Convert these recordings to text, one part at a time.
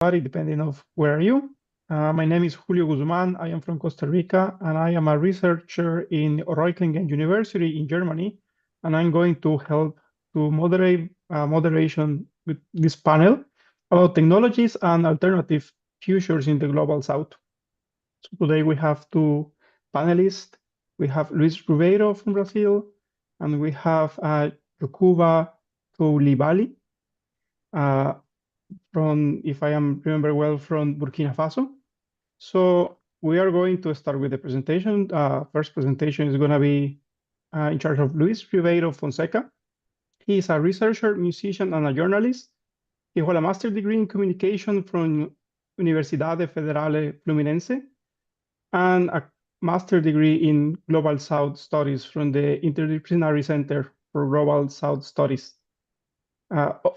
Depending of where are you. My name is Julio Guzman. I am from Costa Rica, and I am a researcher in Reutlingen University in Germany. And I'm going to help to moderation with this panel about technologies and alternative futures in the global south. So today we have two panelists. We have Luis Ribeiro from Brazil, and we have Yokuba Koulibaly from, if I am remember well, from Burkina Faso. So we are going to start with the presentation. First presentation is going to be in charge of Luis Ribeiro Fonseca. He is a researcher, musician, and a journalist. He holds a master's degree in communication from Universidade Federale Fluminense and a master's degree in Global South Studies from the Interdisciplinary Center for Global South Studies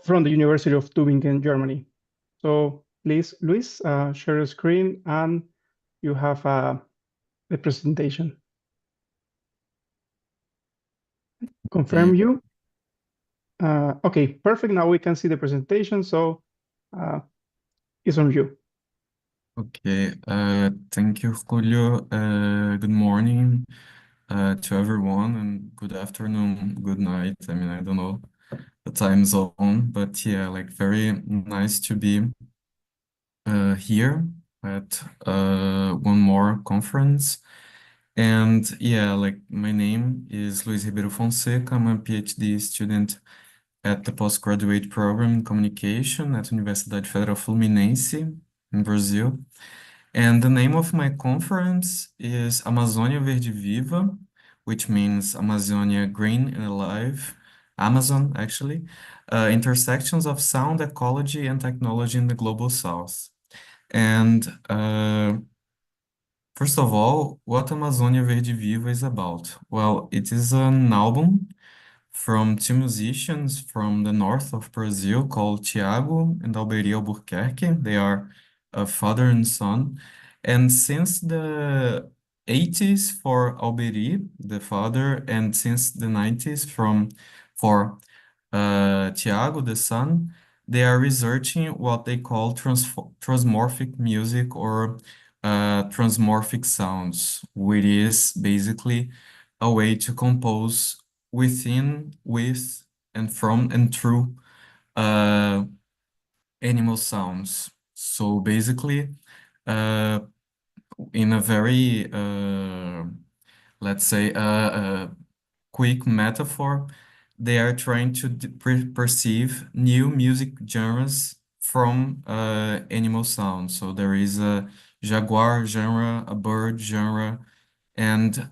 from the University of Tübingen, Germany. So please, Luis, share your screen and you have the presentation. Confirm you. Okay, perfect. Now we can see the presentation. So it's on you. Okay, thank you, Julio. Good morning to everyone, and good afternoon, good night. I mean, I don't know the time zone, but yeah, like very nice to be here at one more conference. And yeah, like my name is Luis Ribeiro Fonseca. I'm a PhD student at the postgraduate program in communication at Universidade Federal Fluminense in Brazil. And the name of my conference is Amazônia Verde Viva, which means Amazonia Green and Alive, Amazon actually, intersections of sound, ecology, and technology in the Global South. And first of all, what Amazônia Verde Viva is about? Well, it is an album from two musicians from the north of Brazil called Tiago and Alberi Albuquerque. They are a father and son. And since the 80s for Alberi, the father, and since the 90s for Tiago, the son, they are researching what they call transmorphic music or transmorphic sounds, which is basically a way to compose within, with, and from and through animal sounds. So basically, in a very, let's say, quick metaphor, they are trying to perceive new music genres from animal sounds. So there is a jaguar genre, a bird genre, and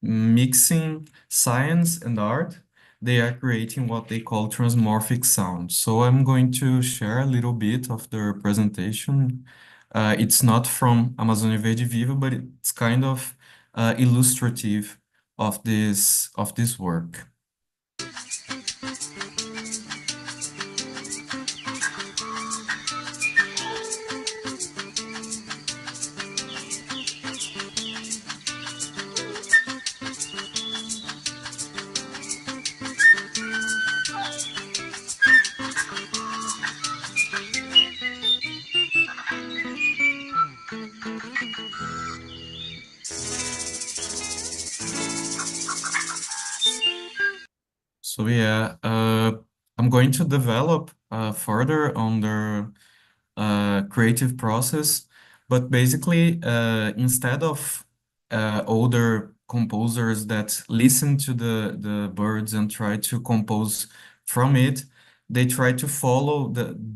mixing science and art, they are creating what they call transmorphic sounds. So I'm going to share a little bit of their presentation. It's not from Amazônia Verde Viva, but it's kind of illustrative of this work. So yeah, I'm going to develop further on their creative process, but basically, instead of older composers that listen to the birds and try to compose from it, they try to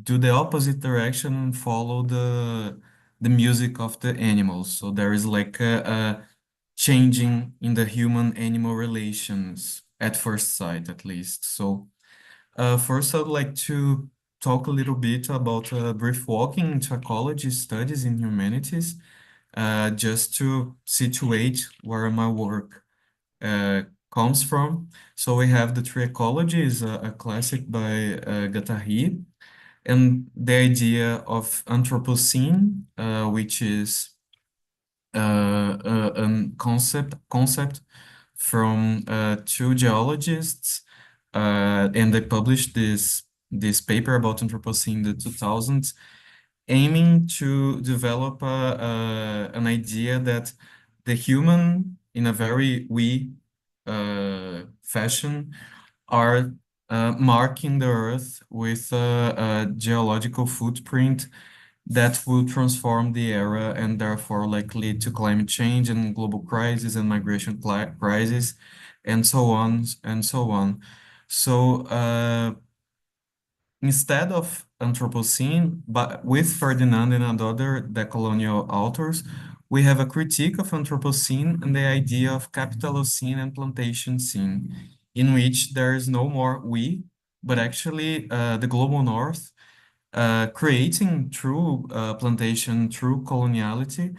do the opposite direction and follow the music of the animals. So there is like a changing in the human-animal relations at first sight, at least. So first, I'd like to talk a little bit about brief walking into ecology studies in humanities, just to situate where my work comes from. So we have The Tree Ecology, is a classic by Guattari, and the idea of Anthropocene, which is a concept from two geologists, and they published this this paper about Anthropocene in the 2000s, aiming to develop an idea that the human, in a very we fashion, are marking the earth with a geological footprint that will transform the era and therefore like lead to climate change and global crisis and migration crisis and so on and so on. So instead of Anthropocene, but with Ferdinand and other decolonial authors, we have a critique of Anthropocene and the idea of Capitalocene and Plantatiocene, in which there is no more we, but actually the global north creating through plantation, through coloniality,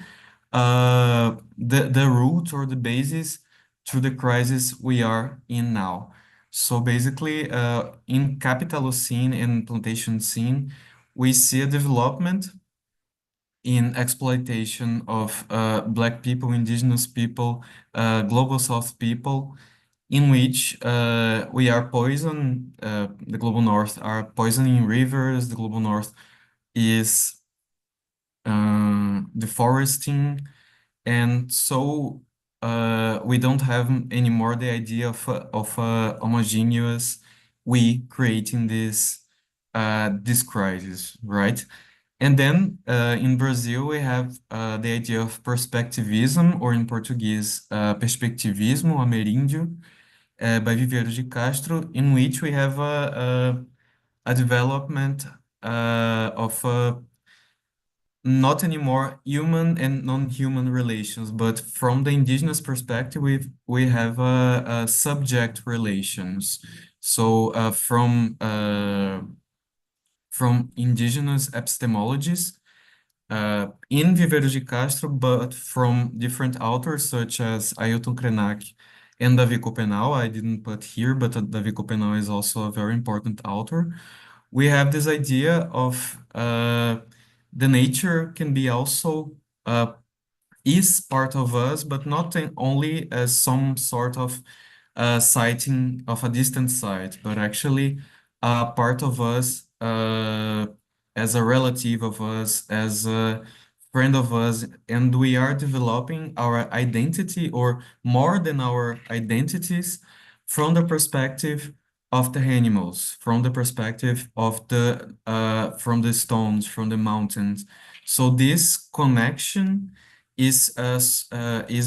the root or the basis to the crisis we are in now. So basically, in Capitalocene and Plantatiocene, we see a development in exploitation of Black people, indigenous people, global South people, in which we are the global North are poisoning rivers, the global North is deforesting, and so we don't have anymore the idea of a homogeneous we creating this crisis, right? And then in Brazil, we have the idea of perspectivism, or in Portuguese, perspectivismo ameríndio, by Viveiros de Castro, in which we have a development of not anymore human and non-human relations, but from the indigenous perspective, we have subject relations. So from indigenous epistemologies in Viveiros de Castro, but from different authors such as Ailton Krenak and Davi Copenau. I didn't put here, but Davi Copenau is also a very important author. We have this idea of the nature can be also is part of us, but not only as some sort of sighting of a distant site, but actually part of us as a relative of us, as a friend of us, and we are developing our identity or more than our identities from the perspective of the animals, from the perspective of the from the stones, from the mountains. So this connection is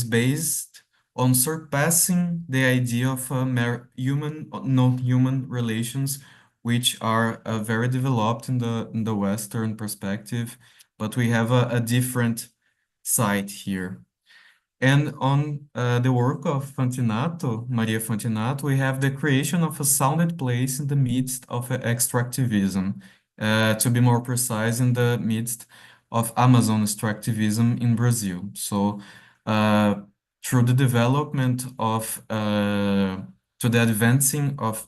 based on surpassing the idea of mere human, non-human relations, which are very developed in the Western perspective, but we have a different side here. And on the work of Fantinato, Maria Fantinato, we have the creation of a sounded place in the midst of extractivism. To be more precise, in the midst of Amazon extractivism in Brazil. So, through the development of, to the advancing of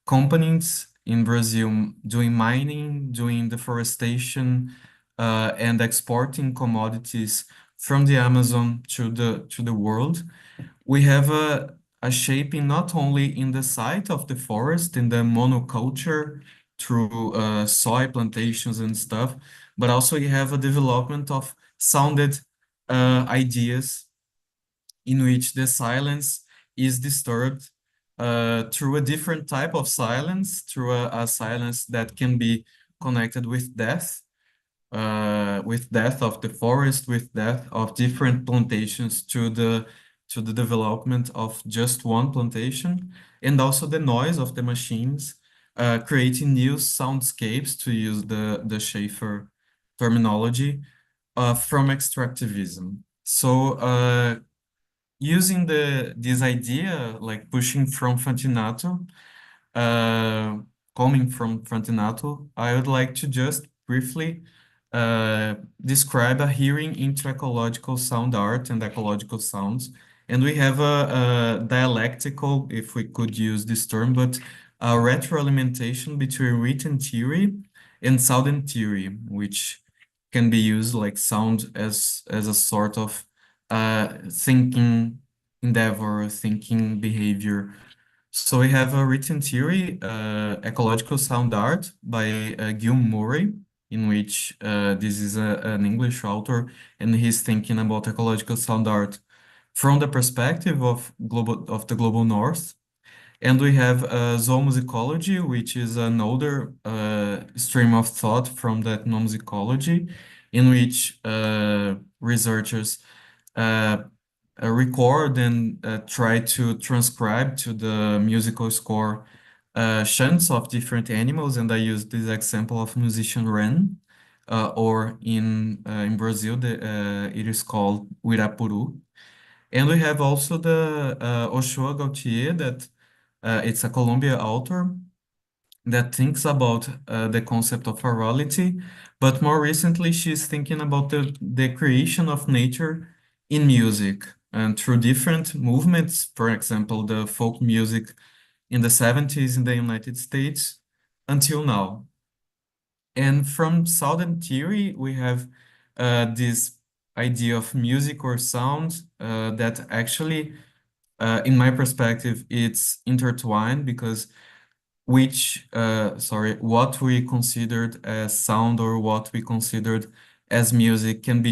companies in Brazil doing mining, doing deforestation, and exporting commodities from the Amazon to the world, we have a shaping not only in the site of the forest, in the monoculture through soy plantations and stuff, but also you have a development of sounded ideas in which the silence is disturbed through a different type of silence, through a silence that can be connected with death of the forest, with death of different plantations to the development of just one plantation, and also the noise of the machines, creating new soundscapes, to use the Schaefer terminology, from extractivism. So using this idea, like pushing from Fantinato, uh, coming from Fantinato, I would like to just briefly describe a hearing into ecological sound art and ecological sounds. And we have a dialectical, if we could use this term, but a retroalimentation between written theory and sound theory, which can be used like sound as a sort of thinking endeavor, thinking behavior. So we have a written theory, Ecological Sound Art by Gil Murray, in which this is an English author, and he's thinking about ecological sound art from the perspective of the global north. And we have zoomusicology, which is an older stream of thought from the ethnomusicology, in which researchers uh, record and try to transcribe to the musical score chants of different animals. And I use this example of musician Ren, or in Brazil, it is called Uirapuru. And we have also the Ochoa Gautier, that it's a Colombia author that thinks about the concept of orality, but more recently she's thinking about the creation of nature in music and through different movements, for example, the folk music in the 70s in the United States until now. And from Southern theory, we have this idea of music or sound that actually, in my perspective, it's intertwined because what we considered as sound or what we considered as music can be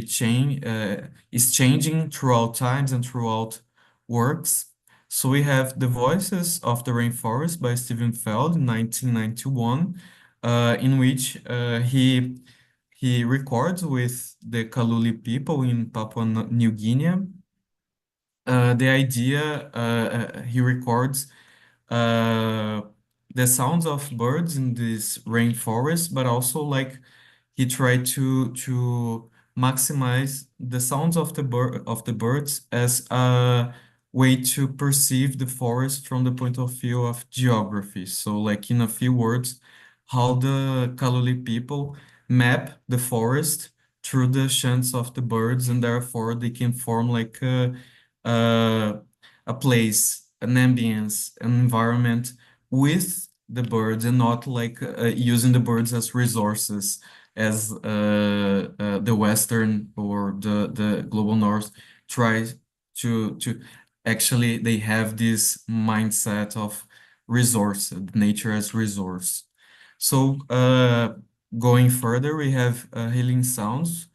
is changing throughout times and throughout works. So we have The Voices of the Rainforest by Stephen Feld in 1991, in which he records with the Kaluli people in Papua New Guinea. The idea he records uh, the sounds of birds in this rainforest, but also like he tried to maximize the sounds of the birds as a way to perceive the forest from the point of view of geography. So, like in a few words, how the Kaluli people map the forest through the chants of the birds, and therefore they can form like a, a place, an ambience, an environment with the birds, and not like using the birds as resources, as the Western or the global North tries to actually, they have this mindset of resource, nature as resource. So going further, we have Healing Sounds,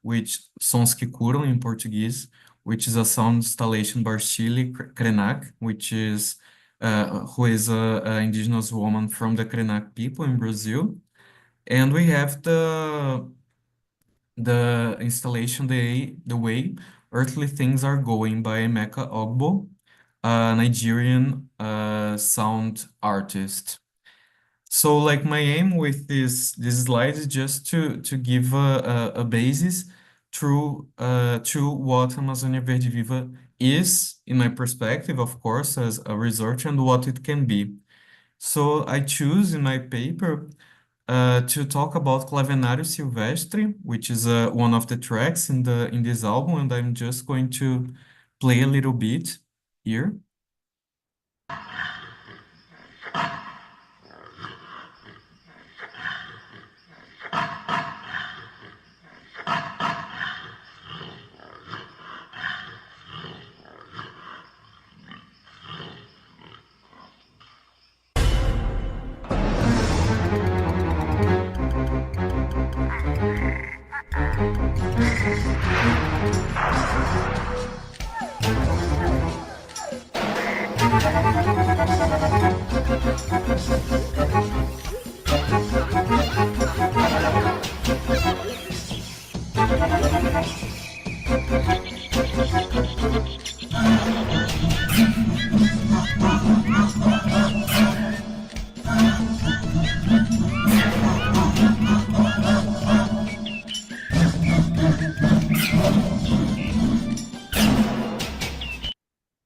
which Sons que Curam in Portuguese, which is a sound installation by Shirley Krenak, who is a indigenous woman from the Krenak people in Brazil. And we have the installation, the way Earthly Things Are Going by Emeka Ogbo, a Nigerian sound artist. So like my aim with this slide is just to give a basis to what Amazônia Verde Viva is, in my perspective, of course, as a researcher, and what it can be. So I choose in my paper to talk about Clavenario Silvestre, which is one of the tracks in this album, and I'm just going to play a little bit here.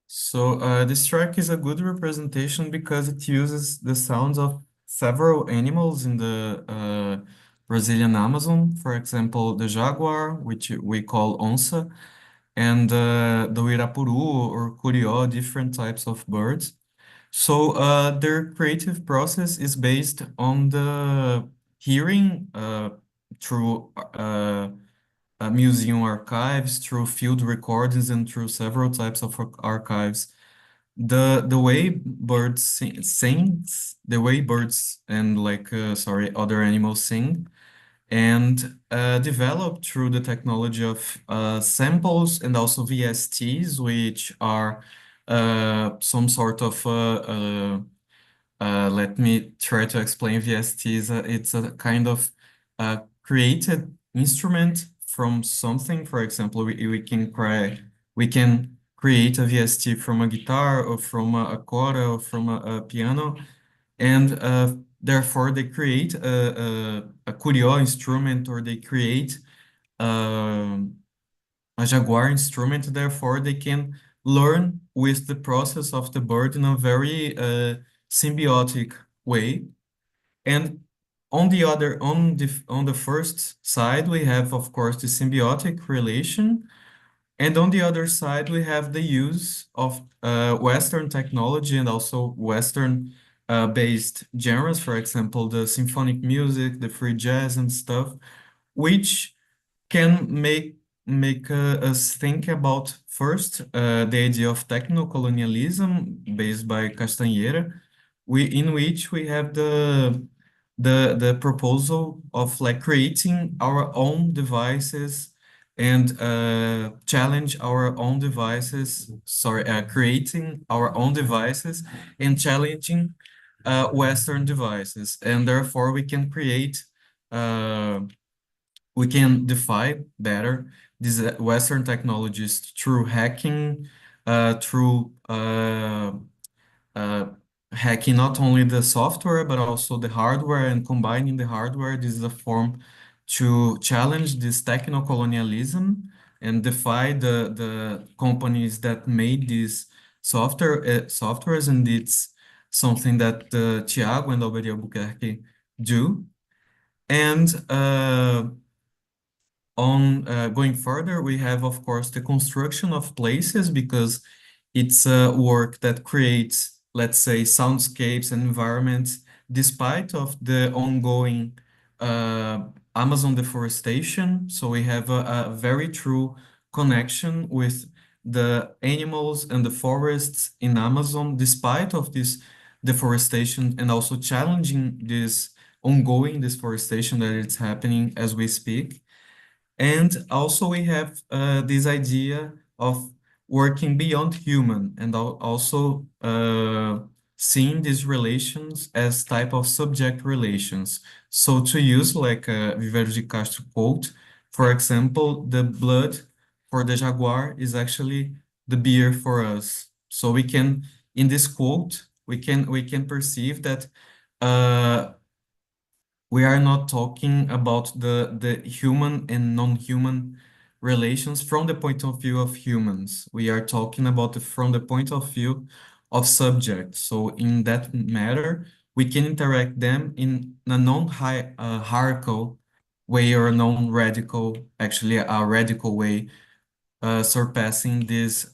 So this track is a good representation because it uses the sounds of several animals in the Brazilian Amazon. For example, the jaguar, which we call onça, and the uirapuru or curió, different types of birds. So their creative process is based on the hearing through museum archives, through field recordings, and through several types of archives the way birds sings, the way birds and like sorry, other animals sing, and developed through the technology of samples and also VSTs, which are some sort of let me try to explain VSTs. It's a kind of created instrument from something. For example, we can create a VST from a guitar or from a chord or from a piano, and therefore they create a curio instrument, or they create um, a jaguar instrument. Therefore, they can learn with the process of the bird in a very symbiotic way. And on the first side, we have, of course, the symbiotic relation. And on the other side, we have the use of Western technology and also Western based genres, for example, the symphonic music, the free jazz and stuff, which can make us think about first the idea of techno-colonialism based by Castanheira, in which we have the proposal of like creating our own devices and challenge our own devices, sorry, creating our own devices and challenging Western devices, and therefore we can defy better these Western technologies through hacking, through uh, hacking not only the software but also the hardware, and combining the hardware. This is a form to challenge this techno-colonialism and defy the companies that made these softwares, and it's something that Thiago and Albert Albuquerque do. And on going further, we have, of course, the construction of places, because it's a work that creates, let's say, soundscapes and environments, despite of the ongoing uh, Amazon deforestation. So we have a very true connection with the animals and the forests in Amazon, despite of this deforestation, and also challenging this ongoing deforestation that it's happening as we speak. And also we have this idea of working beyond human, and also seeing these relations as type of subject relations. So to use like a Viveros de Castro quote, for example, the blood for the jaguar is actually the beer for us. So we can, in this quote, we can perceive that we are not talking about the human and non-human relations from the point of view of humans. We are talking about it from the point of view of subjects. So in that matter, we can interact them in a non-hierarchical way, or a non-radical, actually a radical way, surpassing these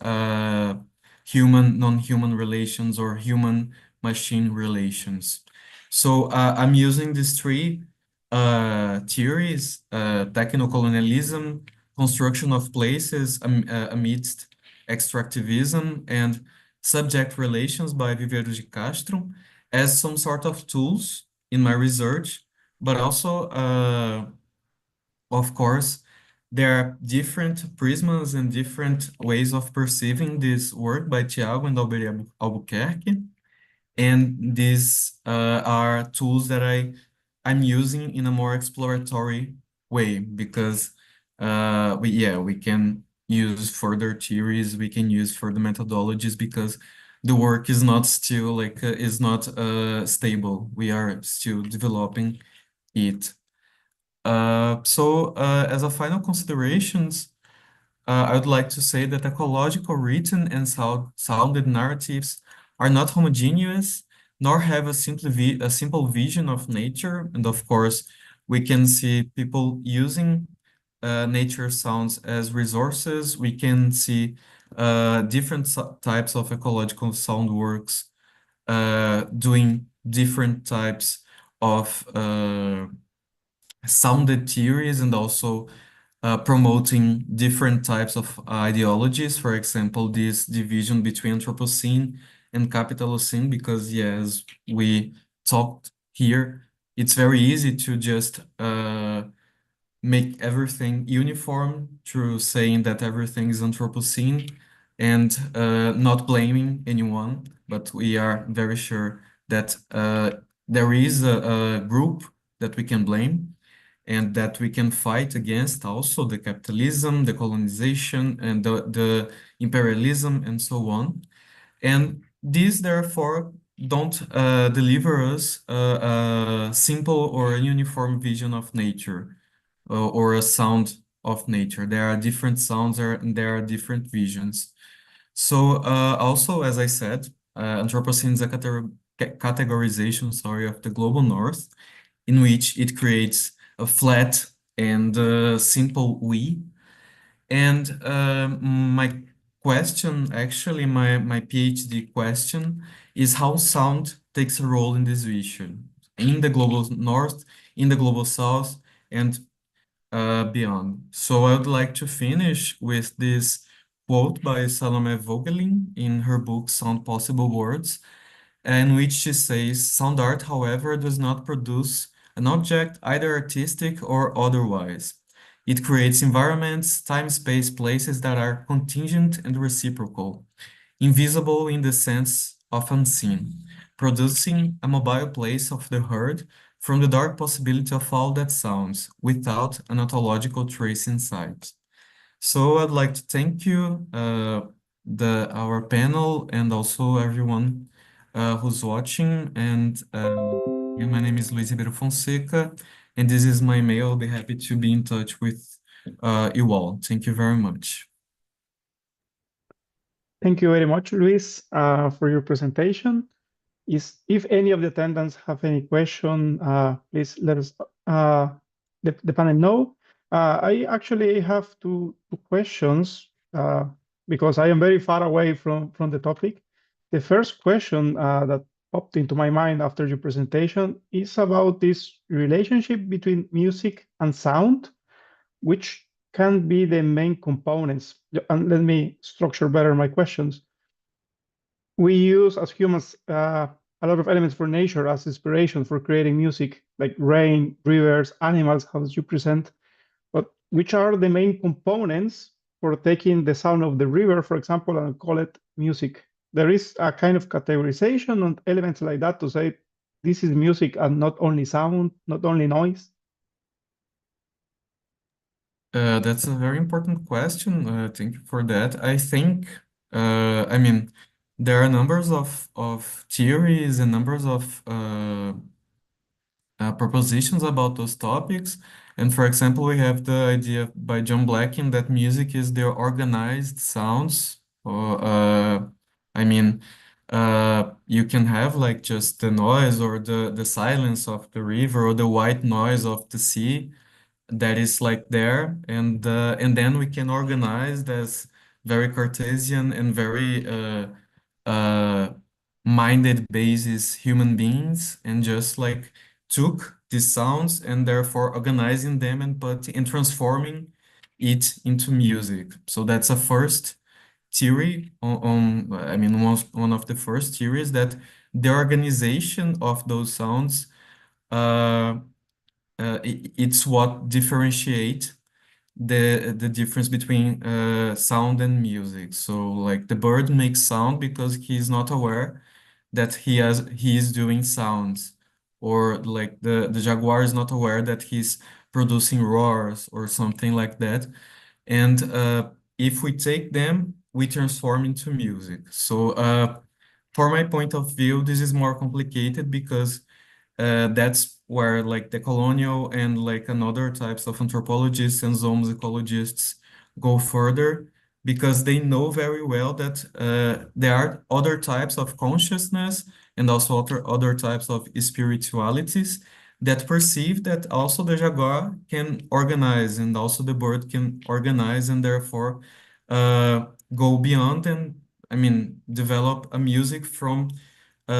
human non-human relations or human machine relations. So I'm using these three theories: techno-colonialism, construction of places amidst extractivism, and subject relations by Viveiros de Castro, as some sort of tools in my research, but also of course, there are different prisms and different ways of perceiving this work by Tiago and Albert Albuquerque. And these are tools that I'm using in a more exploratory way, because we can use further theories, we can use further methodologies, because the work is not still like is not stable. We are still developing it. As a final considerations, I would like to say that ecological written and sounded narratives are not homogeneous, nor have a simple vision of nature. And of course, we can see people using nature sounds as resources. We can see different types of ecological sound works doing different types of sounded theories, and also promoting different types of ideologies. For example, this division between Anthropocene and Capitalocene, because yes, we talked here, it's very easy to just make everything uniform through saying that everything is Anthropocene and not blaming anyone, but we are very sure that there is a group that we can blame and that we can fight against also the capitalism, the colonization, and the imperialism, and so on. And these, therefore, don't deliver us a simple or a uniform vision of nature or a sound of nature. There are different sounds and there are different visions. So also, as I said, Anthropocene is a categorization, sorry, of the global north, in which it creates a flat and simple we. And my question, actually, my PhD question is how sound takes a role in this vision in the global north, in the global south, and beyond. So I would like to finish with this quote by Salome Vogelin in her book Sound Possible Words, in which she says, sound art, however, does not produce an object either artistic or otherwise. It creates environments, time, space, places that are contingent and reciprocal, invisible in the sense of unseen, producing a mobile place of the heard from the dark possibility of all that sounds, without an ontological trace inside. So I'd like to thank you, our panel, and also everyone who's watching. And my name is Luis Ribeiro Fonseca, and this is my mail. I'll be happy to be in touch with you all. Thank you very much. Thank you very much, Luis, for your presentation. If any of the attendants have any question, please let us the panel know. I actually have two questions because I am very far away from the topic. The first question that popped into my mind after your presentation is about this relationship between music and sound, which can be the main components. And let me structure better my questions. We use as humans a lot of elements for nature as inspiration for creating music, like rain, rivers, animals, as you present. But which are the main components for taking the sound of the river, for example, and call it music? There is a kind of categorization on elements like that to say this is music and not only sound, not only noise. That's a very important question. Thank you for that. I think, I mean, there are numbers of theories and numbers of propositions about those topics. And for example, we have the idea by John Blacking that music is the organized sounds. Or, I mean, you can have like just the noise or the silence of the river or the white noise of the sea that is like there, and then we can organize as very Cartesian and very uh, minded basis human beings, and just like took these sounds and therefore organizing them and transforming it into music. So that's a first theory I mean, one of the first theories that the organization of those sounds uh, it's what differentiate the difference between sound and music. So like the bird makes sound because he's not aware that he is doing sounds, or like the jaguar is not aware that he's producing roars or something like that. And if we take them, we transform into music. So for my point of view, this is more complicated because that's where like the colonial and like another types of anthropologists and ecologists go further, because they know very well that there are other types of consciousness and also other types of spiritualities that perceive that also the jaguar can organize and also the bird can organize, and therefore go beyond and, I mean, develop a music from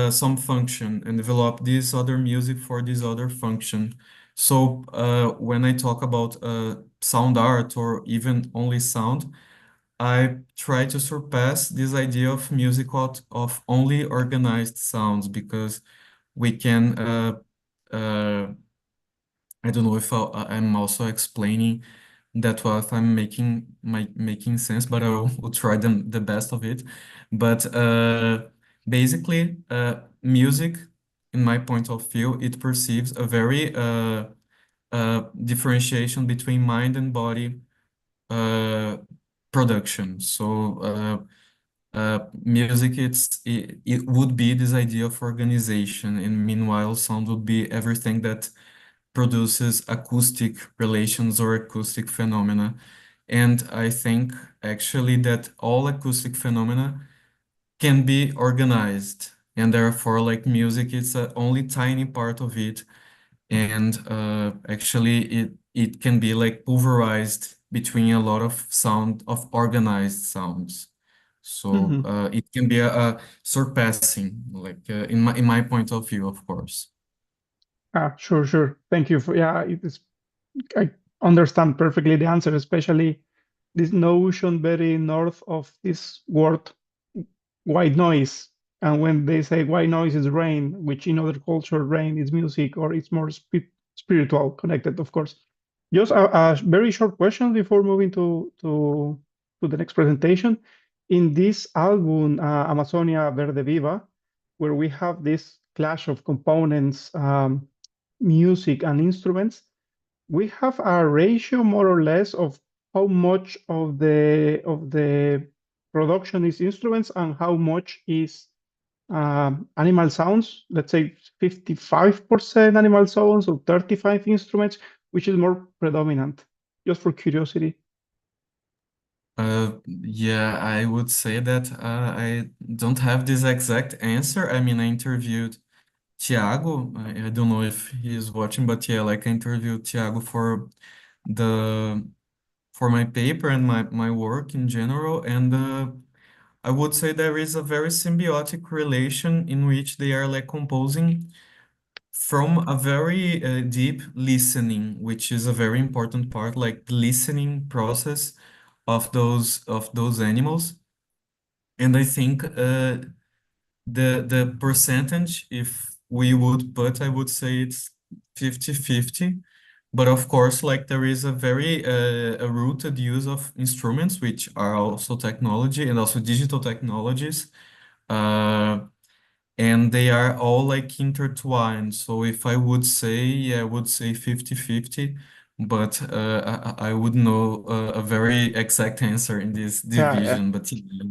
some function and develop this other music for this other function. So when I talk about sound art or even only sound, I try to surpass this idea of music of only organized sounds, because we can I don't know if I'm also explaining that well, if I'm making sense, but I will try the best of it. But basically, music, in my point of view, it perceives a very differentiation between mind and body uh, production. So music, it would be this idea of organization, and meanwhile, sound would be everything that produces acoustic relations or acoustic phenomena. And I think actually that all acoustic phenomena can be organized, and therefore, like music, it's a only tiny part of it. And actually, it can be like pulverized between a lot of sound of organized sounds. So Mhm. it can be a surpassing, like in my point of view, of course. Sure, sure. Thank you for, yeah, it is, I understand perfectly the answer, especially this notion very north of this word white noise. And when they say white noise is rain, which in other culture rain is music, or it's more spiritual connected, of course. Just a very short question before moving to the next presentation. In this album, Amazonia Verde Viva, where we have this clash of components, music and instruments, we have a ratio more or less of how much of the production is instruments and how much is animal sounds. Let's say 55% animal sounds or 35 instruments, which is more predominant. Just for curiosity. Yeah, I would say that I don't have this exact answer. I mean, I interviewed Thiago. I don't know if he's watching, but yeah, like I interviewed Thiago the for my paper and my work in general, and I would say there is a very symbiotic relation in which they are like composing from a very deep listening, which is a very important part, like the listening process of those animals. And I think the percentage, if we would put, I would say it's 50-50. But of course, like there is a very a rooted use of instruments, which are also technology and also digital technologies. Uh, and they are all like intertwined. So if I would say, yeah, I would say 50-50, but I would know a very exact answer in this Yeah, yeah, division. But yeah.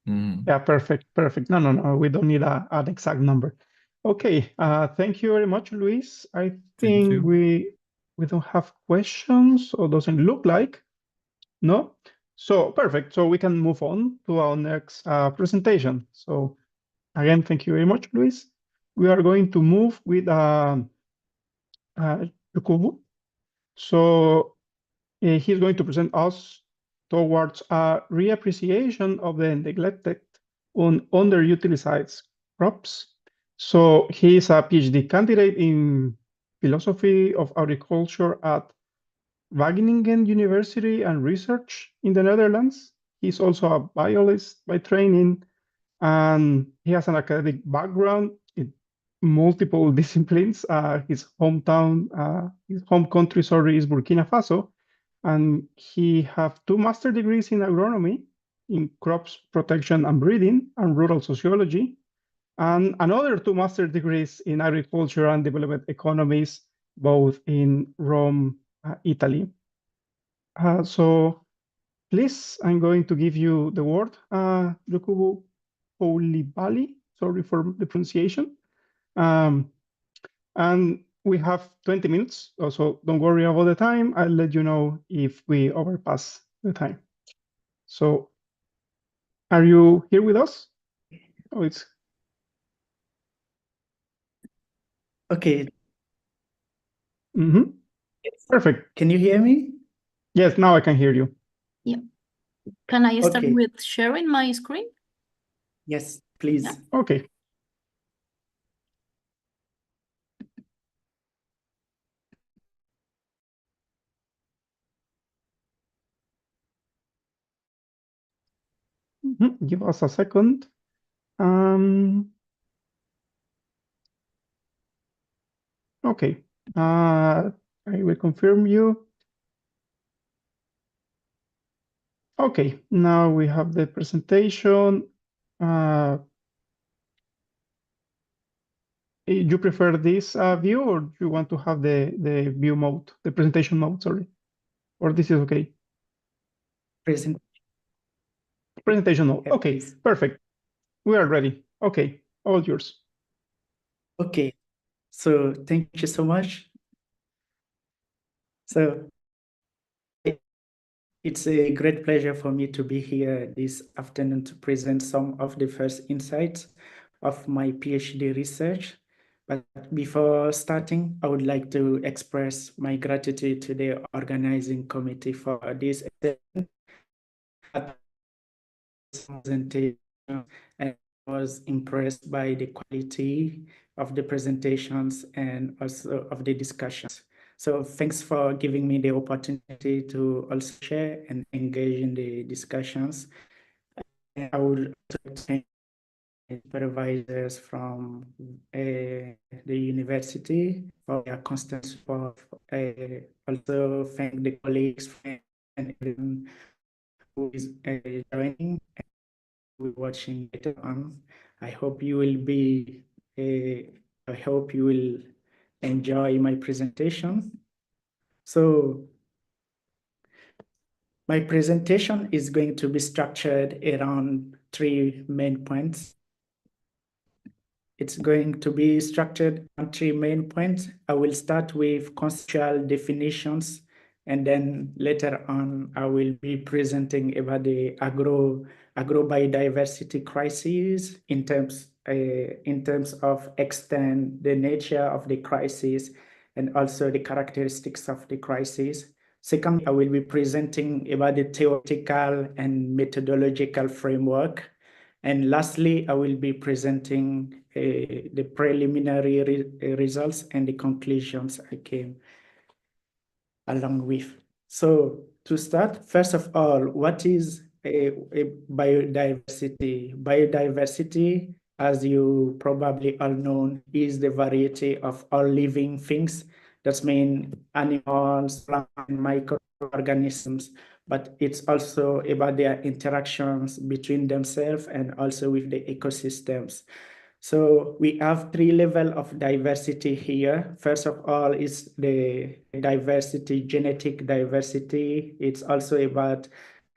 Mhm. yeah, perfect, perfect. No, no, no, we don't need an exact number. Okay, thank you very much, Luis. I Thank think you. we don't have questions, or doesn't look like. No? So perfect. So we can move on to our next presentation. So again, thank you very much, Luis. We are going to move with Lukuvu. So he's going to present us towards a reappreciation of the neglected and underutilized crops. So he is a PhD candidate in philosophy of agriculture at Wageningen University and Research in the Netherlands. He's also a biologist by training, and he has an academic background in multiple disciplines. His home country, sorry, is Burkina Faso, and he have two master degrees in agronomy, in crops protection and breeding, and rural sociology, and another two master degrees in agriculture and development economies, both in Rome, Italy. So please, I'm going to give you the word, Lukubu Koulibaly. Sorry for the pronunciation. Um, and we have 20 minutes, so don't worry about the time. I'll let you know if we overpass the time. So are you here with us? Oh, it's Okay. perfect. Can you hear me? Yes, now I can hear you. Yeah. Can I start Okay. with sharing my screen? Yes, please. Yeah. Okay. Give us a second. Okay. I will confirm you. Okay, now we have the presentation. You prefer this view, or do you want to have the view mode, the presentation mode, sorry? Or this is okay? Present. Presentation mode. Yeah, Okay, please. perfect. We are ready. Okay, all yours. Okay, so thank you so much. So it's a great pleasure for me to be here this afternoon to present some of the first insights of my PhD research. But before starting, I would like to express my gratitude to the organizing committee for this presentation, and was impressed by the quality of the presentations and also of the discussions. So thanks for giving me the opportunity to also share and engage in the discussions. And I would also thank the supervisors from the university for their constant support. Also thank the colleagues and everyone who is joining and watching later on. I hope you will be, I hope you will enjoy my presentation. So my presentation is going to be structured around 3 main points. It's going to be structured on 3 main points. I will start with conceptual definitions, and then later on, I will be presenting about the agrobiodiversity crisis in terms of extent, the nature of the crisis, and also the characteristics of the crisis. Second, I will be presenting about the theoretical and methodological framework. And lastly, I will be presenting the preliminary results and the conclusions I came along with. So to start, first of all, what is a biodiversity? Biodiversity, as you probably all know, is the variety of all living things. That means animals, plants, and microorganisms, but it's also about their interactions between themselves and also with the ecosystems. So we have 3 levels of diversity here. First of all is the diversity, genetic diversity. It's also about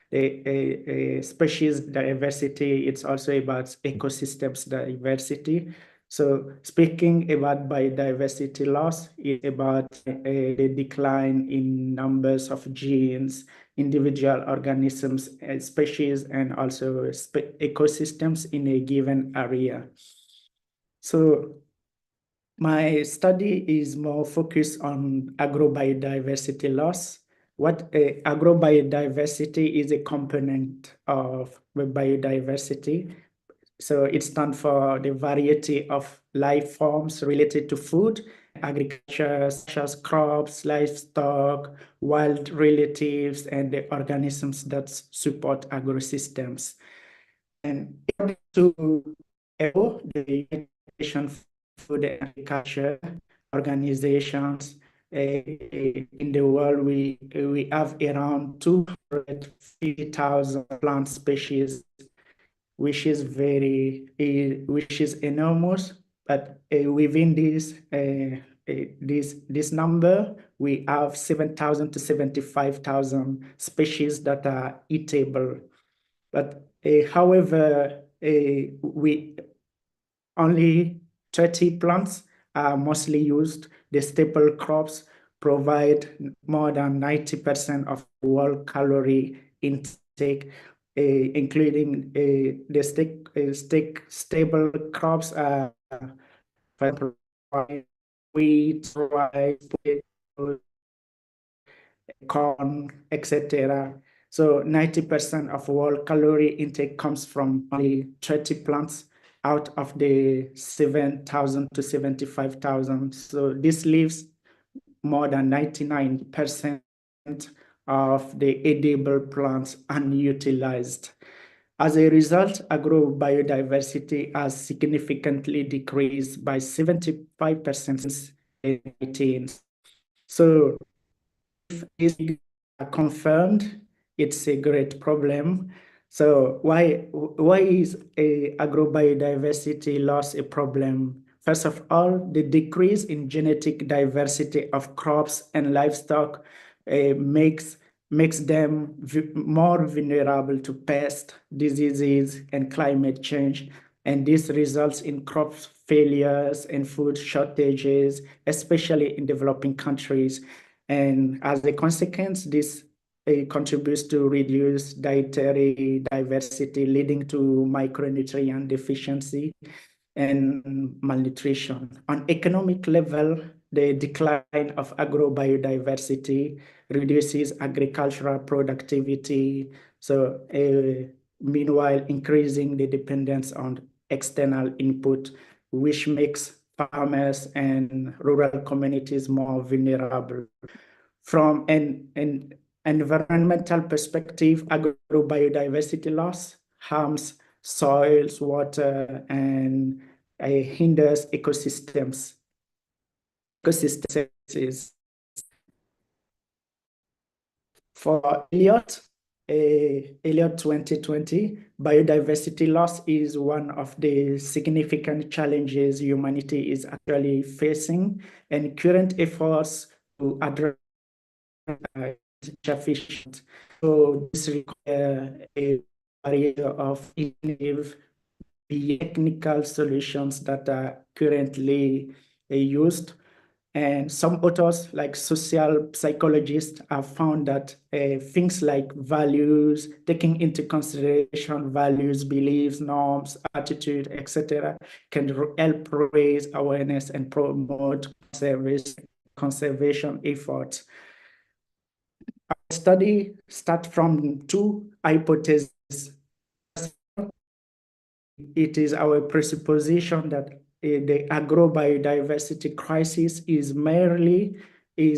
the species diversity. It's also about ecosystems diversity. So speaking about biodiversity loss is about the decline in numbers of genes, individual organisms, species, and also ecosystems in a given area. So my study is more focused on agrobiodiversity loss. What agrobiodiversity is a component of biodiversity. So it stands for the variety of life forms related to food, agriculture, such as crops, livestock, wild relatives, and the organisms that support agrosystems. And according to FAO, the United Nations Food and Agriculture organizations in the world, we have around 250,000 plant species, which is enormous. But within this number, we have 7,000 to 75,000 species that are eatable. But however, we only 30 plants are mostly used. The staple crops provide more than 90% of world calorie intake, including the staple crops are wheat, rice, potatoes, corn, etc. So 90% of world calorie intake comes from only 30 plants out of the 7,000 to 75,000. So this leaves more than 99% of the edible plants unutilized. As a result, agrobiodiversity has significantly decreased by 75% since 2018. So if this is confirmed, it's a great problem. So why is a agrobiodiversity loss a problem? First of all, the decrease in genetic diversity of crops and livestock makes them more vulnerable to pests, diseases, and climate change. And this results in crop failures and food shortages, especially in developing countries. And as a consequence, this contributes to reduce dietary diversity, leading to micronutrient deficiency and malnutrition. On economic level, the decline of agrobiodiversity reduces agricultural productivity, so meanwhile increasing the dependence on external input, which makes farmers and rural communities more vulnerable. From an environmental perspective, agrobiodiversity loss harms soils, water, and hinders ecosystems. For Elliott 2020, biodiversity loss is one of the significant challenges humanity is actually facing, and current efforts to address efficient. So this requires a variety of innovative technical solutions that are currently used. And some authors, like social psychologists, have found that things like values, taking into consideration values, beliefs, norms, attitude, etc., can help raise awareness and promote conservation efforts. Our study starts from two hypotheses. It is our presupposition that the agrobiodiversity crisis is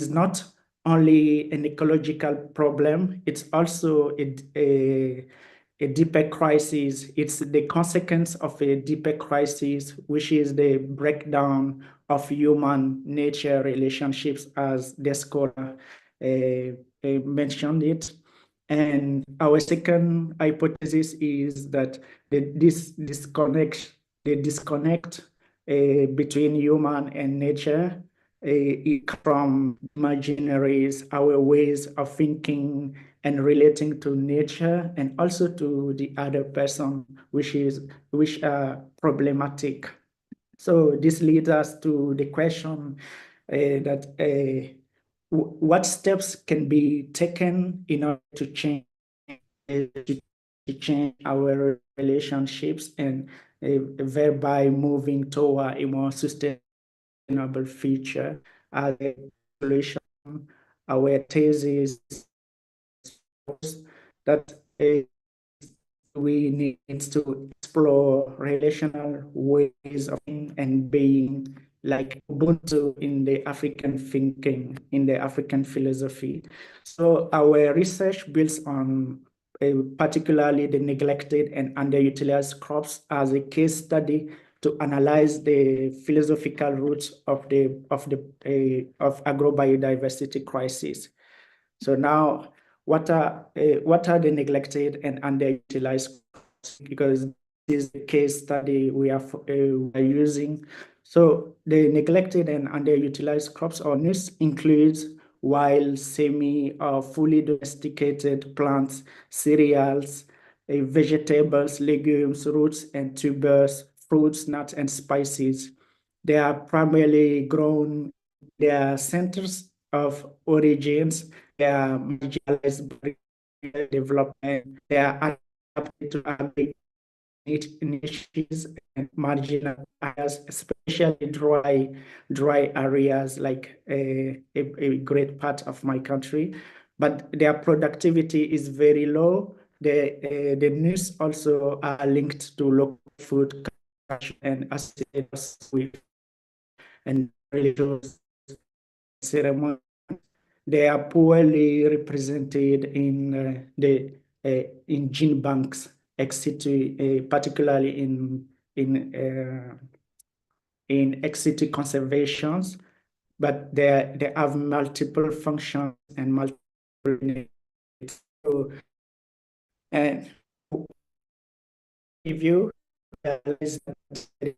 not only an ecological problem, it's also a deeper crisis. It's the consequence of a deeper crisis, which is the breakdown of human nature relationships, as the scholar mentioned it. And our second hypothesis is that the disconnect between human and nature from imaginaries, our ways of thinking and relating to nature, and also to the other person, which are problematic. So this leads us to the question that what steps can be taken in order to change our relationships and thereby moving toward a more sustainable future. As a solution, our thesis that we need to explore relational ways of being and being, like Ubuntu in the African thinking, in the African philosophy. So our research builds on particularly the neglected and underutilized crops as a case study to analyze the philosophical roots of agrobiodiversity crisis. So now, what are the neglected and underutilized crops? Because this is the case study we are using. So the neglected and underutilized crops or NUTS includes wild, semi or fully domesticated plants, cereals, vegetables, legumes, roots and tubers, fruits, nuts, and spices. They are primarily grown, they are centers of origins, they are marginalized by development, they are adapted to agri niches and marginal areas, especially dry areas like a great part of my country, but their productivity is very low. The NUTS also are linked to local food and associated and religious ceremony. They are poorly represented in in gene banks ex situ, particularly in ex situ conservations, but they have multiple functions and multiple needs. So, and if you realize that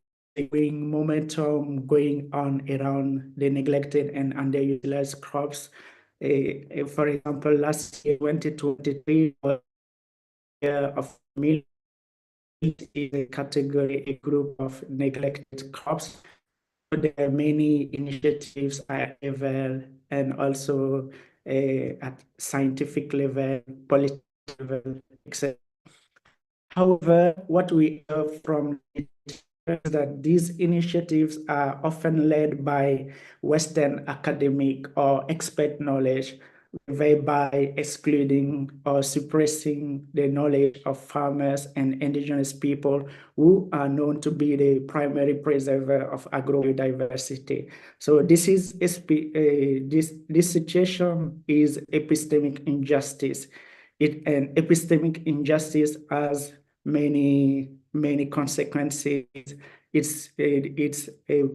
momentum going on around the neglected and underutilized crops, for example, last year, 2023, was a year of millet is a category, a group of neglected crops. There are many initiatives at level and also at scientific level, political level, etc. However, what we hear from is that these initiatives are often led by Western academic or expert knowledge, thereby excluding or suppressing the knowledge of farmers and indigenous people who are known to be the primary preserver of agrobiodiversity. So this is this situation is epistemic injustice. An epistemic injustice has many consequences. It's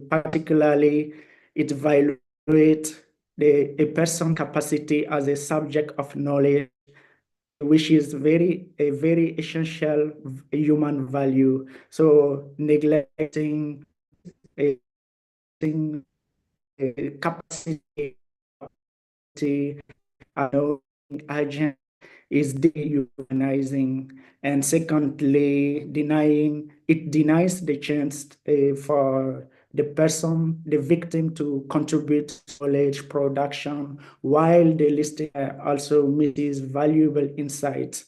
particularly it violates a person's capacity as a subject of knowledge, which is a very essential human value. So neglecting a capacity agent is dehumanizing, and secondly, it denies the chance for the person, the victim, to contribute to knowledge production, while the listener also misses valuable insights.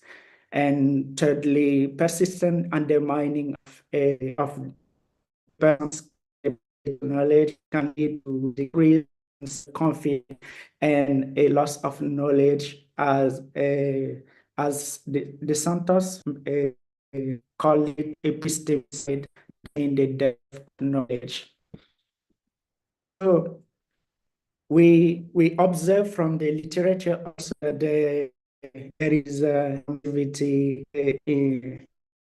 And thirdly, persistent undermining of person's knowledge can lead to decreased confidence and a loss of knowledge, as the Santos call it epistemicide, in the depth of knowledge. So we observe from the literature also that there is a activity in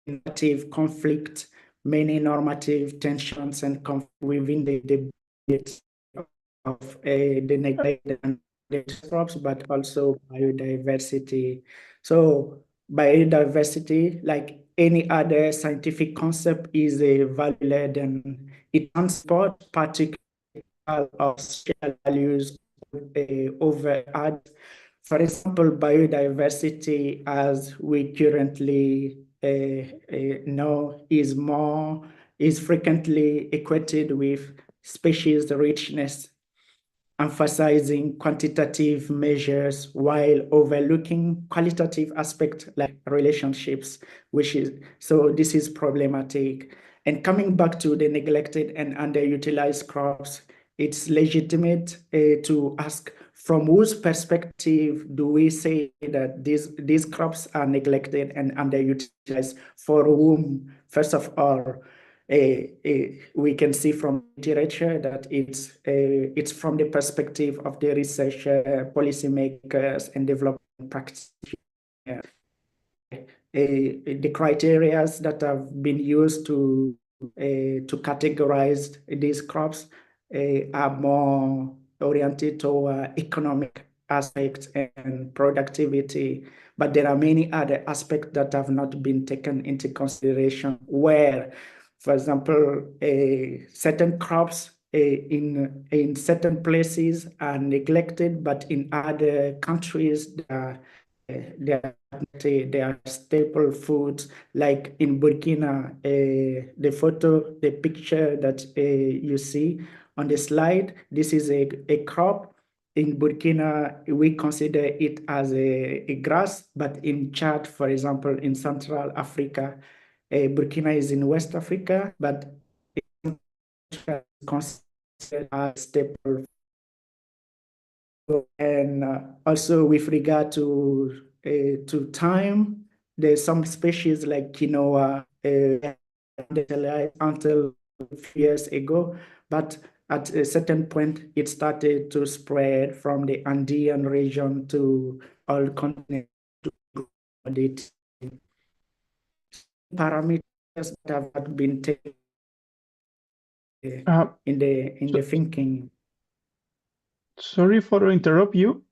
normative conflict, many normative tensions and conflict within the debate of the neglected and the crops, but also biodiversity. So biodiversity, like any other scientific concept, is a value-led, and it transports particular of social values over others. For example, biodiversity, as we currently know, is frequently equated with species richness, emphasizing quantitative measures while overlooking qualitative aspects like relationships, so this is problematic. And coming back to the neglected and underutilized crops, it's legitimate to ask, from whose perspective do we say that these crops are neglected and underutilized? For whom? First of all, we can see from literature that it's from the perspective of the researcher, policymakers, and development practitioners. The criteria that have been used to categorize these crops are more oriented toward economic aspects and productivity, but there are many other aspects that have not been taken into consideration, where, for example, certain crops in certain places are neglected, but in other countries they are staple foods. Like in Burkina, the picture that you see on the slide, this is a crop. In Burkina, we consider it as a grass, but in Chad, for example, in Central Africa, Burkina is in West Africa, but it's considered as staple. And also with regard to time, there's some species like quinoa until a few years ago, but at a certain point, it started to spread from the Andean region to all continents. parameters that have not been taken Uh, in the thinking? Sorry for interrupt you,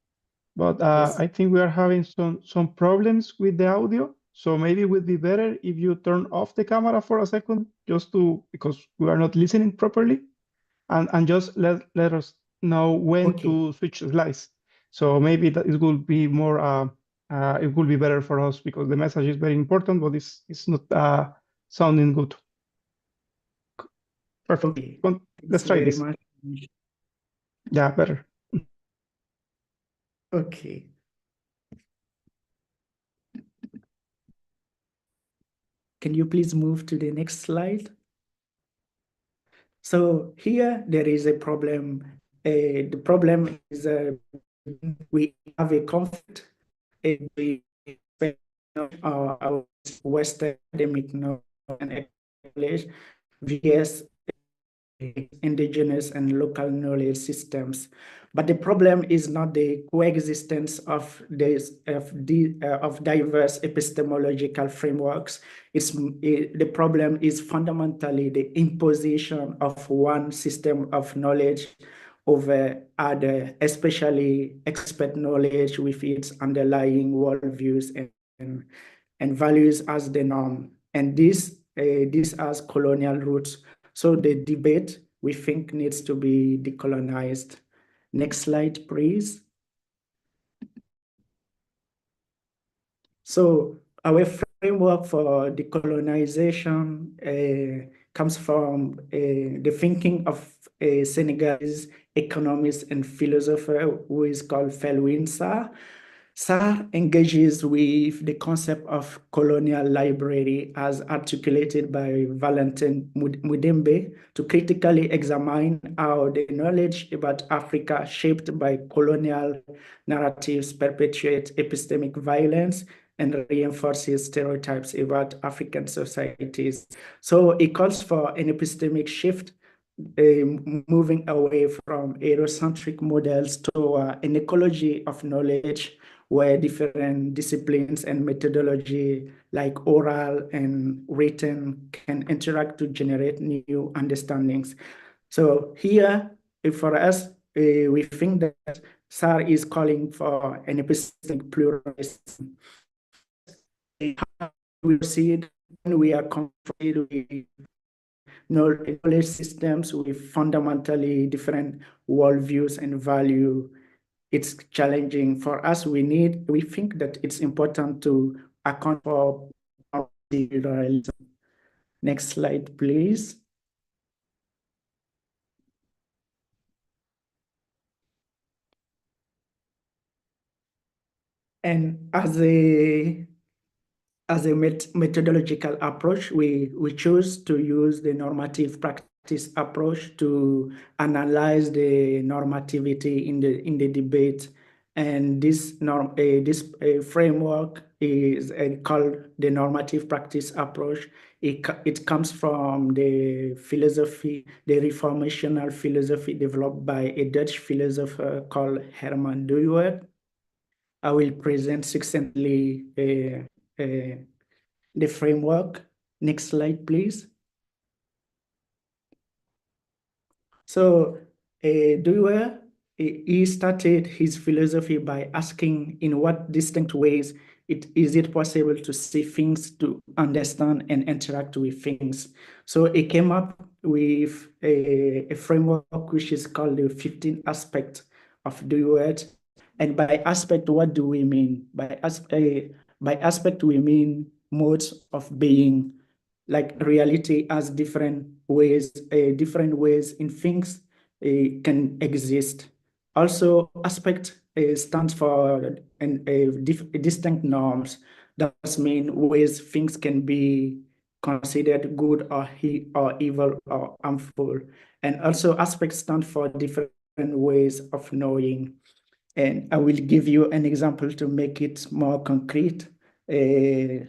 but Yes. I think we are having some problems with the audio. So maybe it would be better if you turn off the camera for a second, just because we are not listening properly, and just let us know when Okay. to switch slides. So maybe that it will be more it will be better for us because the message is very important, but it's not sounding good. Perfect. Okay. Let's Thanks try very this. much. Yeah, better. Okay. Can you please move to the next slide? So here there is a problem. The problem is we have a conflict between our Western academic knowledge and knowledge vs indigenous and local knowledge systems. But the problem is not the coexistence of diverse epistemological frameworks. The problem is fundamentally the imposition of one system of knowledge over other, especially expert knowledge with its underlying worldviews and values as the norm. And this has colonial roots. So the debate, we think, needs to be decolonized. Next slide, please. So our framework for decolonization comes from the thinking of a Senegalese economist and philosopher who is called Felwine Sarr. Sarr engages with the concept of colonial library as articulated by Valentin Mudembe to critically examine how the knowledge about Africa shaped by colonial narratives perpetuate epistemic violence and reinforces stereotypes about African societies. So it calls for an epistemic shift, moving away from Eurocentric models to an ecology of knowledge where different disciplines and methodology like oral and written can interact to generate new understandings. So here, for us, we think that Sarr is calling for an epistemic pluralism. We see it when we are confronted with knowledge systems with fundamentally different worldviews and value. It's challenging for us. We think that it's important to account for pluralism. Next slide, please. And as a methodological approach, we choose to use the normative practice approach to analyze the normativity in the debate. And this framework is called the normative practice approach. It comes from the philosophy, the reformational philosophy developed by a Dutch philosopher called Herman Dooyeweerd. I will present succinctly the framework. Next slide, please. So Dewey, he started his philosophy by asking in what distinct ways is it possible to see things, to understand and interact with things. So he came up with a framework which is called the 15 aspects of Dewey. And by aspect, what do we mean? By aspect, we mean modes of being, like reality has different ways in things can exist. Also, aspect stands for distinct norms. That means ways things can be considered good or evil or harmful. And also, aspects stand for different ways of knowing. And I will give you an example to make it more concrete. For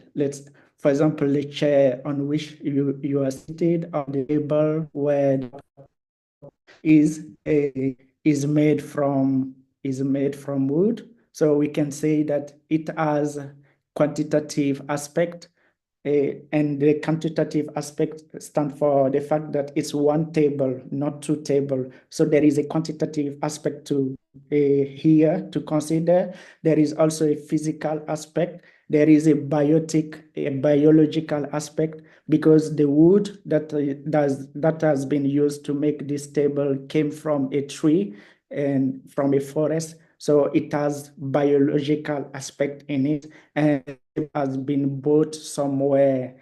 example, the chair on which you are seated, or the table where is made from wood. So we can say that it has quantitative aspect and the quantitative aspect stand for the fact that it's one table, not two tables. So there is a quantitative aspect to here to consider. There is also a physical aspect. There is a biological aspect, because the wood that has been used to make this table came from a tree and from a forest. So it has biological aspect in it, and it has been bought somewhere.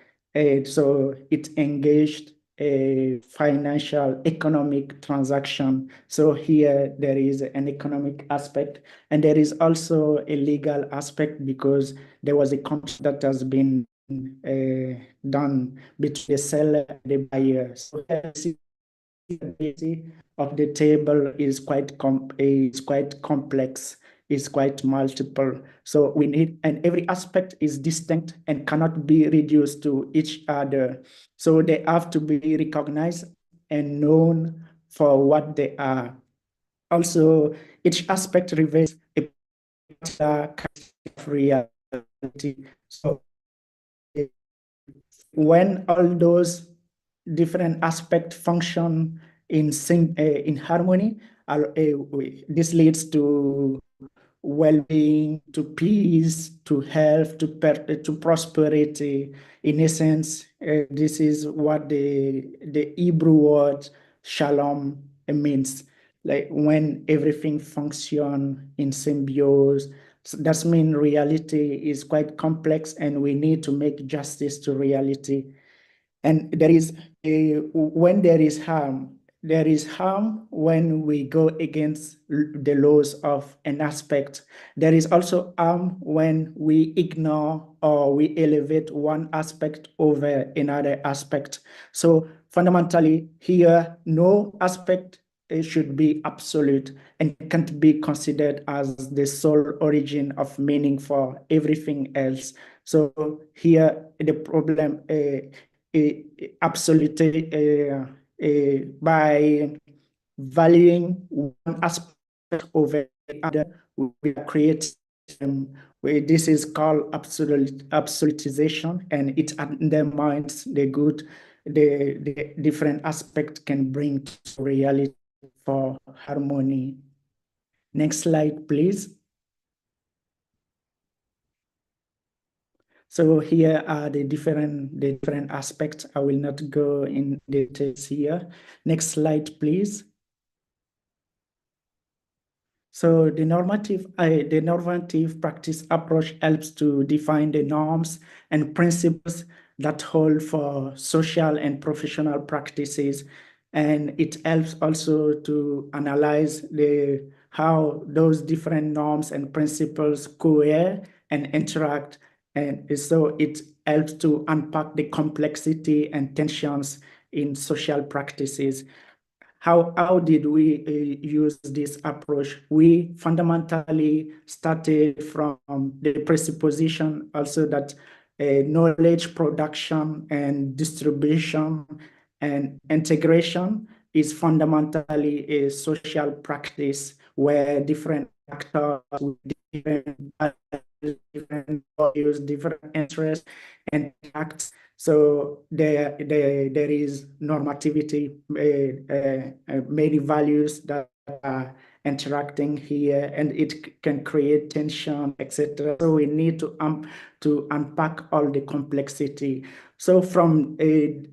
So it engaged a financial economic transaction. So here there is an economic aspect, and there is also a legal aspect, because there was a contract that has been done between the seller and the buyer. So of the table is quite complex, is quite multiple. So we need, and every aspect is distinct and cannot be reduced to each other. So they have to be recognized and known for what they are. Also, each aspect reveals a particular kind of reality. So when all those different aspects function in harmony, this leads to well-being, to peace, to health, to prosperity. In essence, this is what the Hebrew word shalom means. Like when everything functions in symbiosis. So that means reality is quite complex, and we need to make justice to reality. And there is when there is harm when we go against the laws of an aspect. There is also harm when we ignore or we elevate one aspect over another aspect. So fundamentally here, no aspect should be absolute and can't be considered as the sole origin of meaning for everything else. So here the problem absolutely by valuing one aspect over the other, we create this is called absolutization, and it undermines the good the different aspects can bring to reality for harmony. Next slide, please. So here are the different aspects. I will not go in details here. Next slide, please. So the normative practice approach helps to define the norms and principles that hold for social and professional practices. And it helps also to analyze how those different norms and principles cohere and interact. And so it helps to unpack the complexity and tensions in social practices. How did we use this approach? We fundamentally started from the presupposition also that knowledge production and distribution and integration is fundamentally a social practice where different actors with different values, different interests, and acts. So there is normativity, many values that are interacting here, and it can create tension, etc. So we need to unpack all the complexity. So from the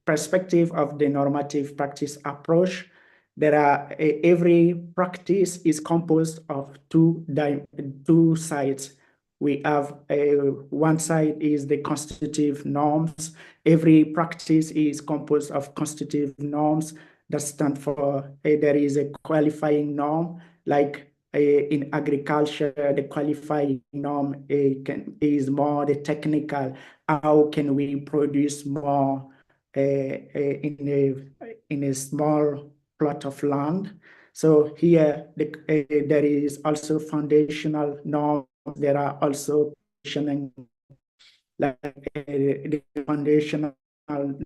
perspective of the normative practice approach, every practice is composed of two sides. We have one side is the constitutive norms. Every practice is composed of constitutive norms that stand for there is a qualifying norm, like in agriculture, the qualifying norm is more the technical. How can we produce more in a small plot of land? So here there is also foundational norms. There are also positioning, like the foundational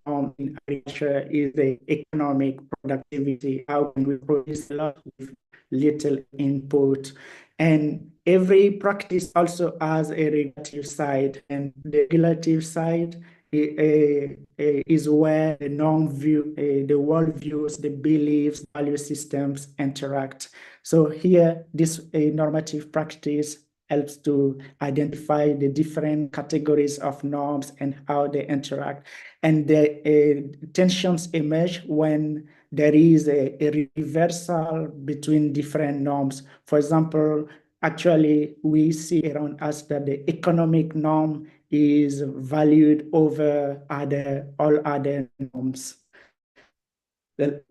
norm in agriculture is the economic productivity. How can we produce a lot with little input? And every practice also has a regulative side, and the regulative side is where the norm view, the world views, the beliefs, value systems interact. So here, this normative practice helps to identify the different categories of norms and how they interact. And the tensions emerge when there is a reversal between different norms. For example, actually, we see around us that the economic norm is valued over all other norms. The